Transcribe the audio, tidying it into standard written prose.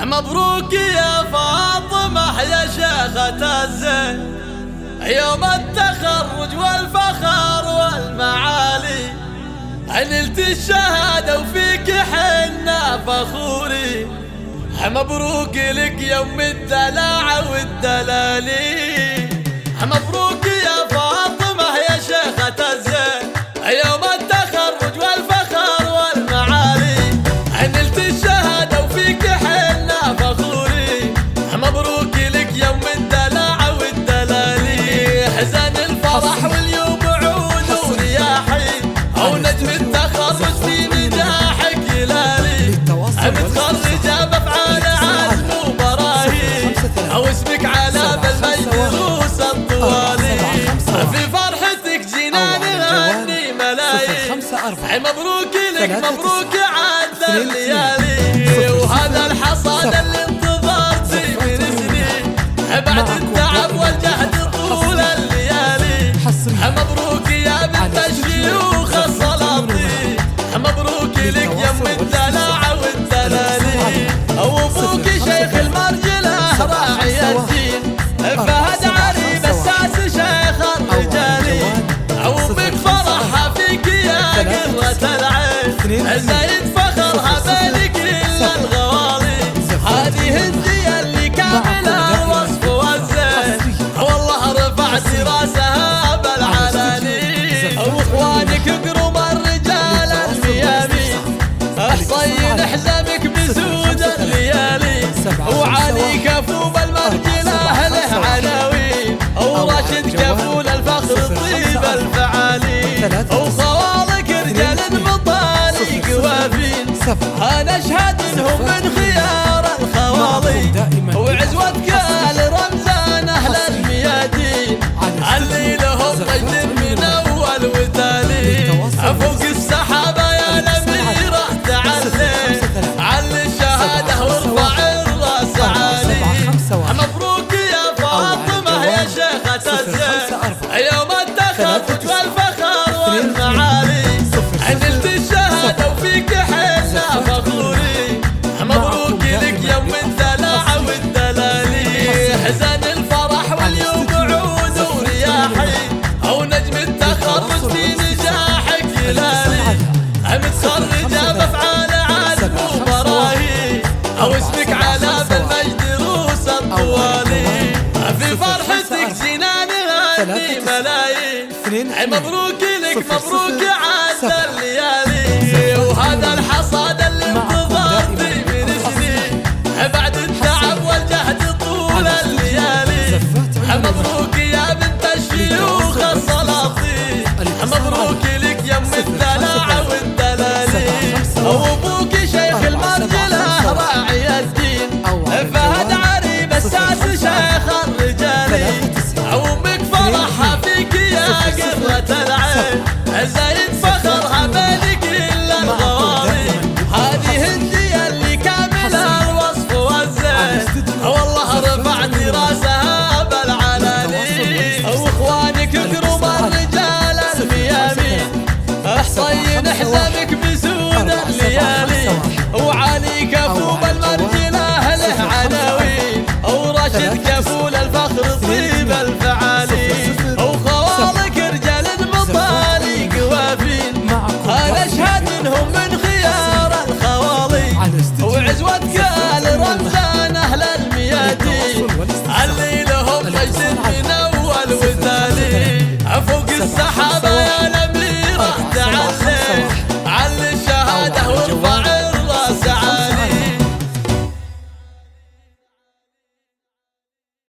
مبروك يا فاطمة يا شيخة الزين، يوم التخرج والفخر والمعالي، نلت الشهادة وفيك حنا فخوري. مبروك لك يوم الدلع والدلالي، مبروك يا فاطمة يا شيخة الزين، يوم التخرج والفخر والمعالي، نلت الشهادة وفيك حنا فخوري. مبروك لك يوم الدلع والدلالي، حزن الفرح واليوم عود ورياحي، او نجم التخرج في نجاحك هلالي، متخرجة بافعال عزم وبراهين، او اسمك على بالمجد روس الطوالي، في فرحتك جينا نغني ملايين. مبروك لك مبروك عاد الليالي، وهذا الحصاد اللي انتظرتي من سنين، بعد التعب والجهد طول الليالي. مبروك يا بنت الشيوخ السلاطين، مبروك لك يوم الدلع والدلالي، وابوك شيخ المرجله راعي الدين، فهد علي بساس شيخ الرجالي، وامك فرحها فيك يا قرة العين، زايد فخرها بين كل الغوالي، هذه هندية اللي كاملة الوصف والزين، والله رفعت راسها بالعلاني، واخوانك قروم الرجال الميامين، صين حزامك بسود الليالي، وعلي كفو بالمرجله له عناوين، وراشد كفول الفخر طيب الفعالي، وخوالك رجال بطالي قوافين، انا اشهد انهم من خيار الخوالي، وعزوتك لرمزان اهل الميادين، اللي لهم مجد من اول وتالي، فوق السحابه يا الاميره تعلي، علي الشهاده وارفع الراس عالي. مبروك يا فاطمه يا شيخه الزين، يوم التخرج والفخر والمعالي، نلت الشهاده وفيك حنا فخوري. مبروك لك يوم الدلع والدلالي، حزن الفرح واليوم عود ورياحي، او نجم التخرج في نجاحك هلالي، متخرجه بافعال عزم وبراهين، او اسمك على بالمجد روس الطوالي، في فرحتك جينا نغني ملايين. مبروك لك مبروك عاد الليالي، وهذا الحصاد اللي انتظرتي من سنين، بعد التعب والجهد طول الليالي. مبروك يا بنت الشيوخ السلاطين، مبروك لك يوم الدلع والدلالي، وابوك شيخ المرجله راعي الدين، فهد علي بساس شيخ الرجالي، وامك فرحها فيك يا قرة العين، زايد فخرها بين كل الغوالي، هذه هندية اللي كاملة الوصف والزين، والله رفعت راسها بالعلاني، واخوانك قروم الرجال الميامين، صين حزامك بسود الليالي، وعلي كفو بالمرجله له عناوين، وراشد كفول الفخر طيب الفعالي، وخوالك رجال بطالي قوافين، انا اشهد انهم من خيار الخوالي، وعزوتك لرمزان اهل الميادين، اللي لهم مجد من اول وتالي، فوق السحابه يا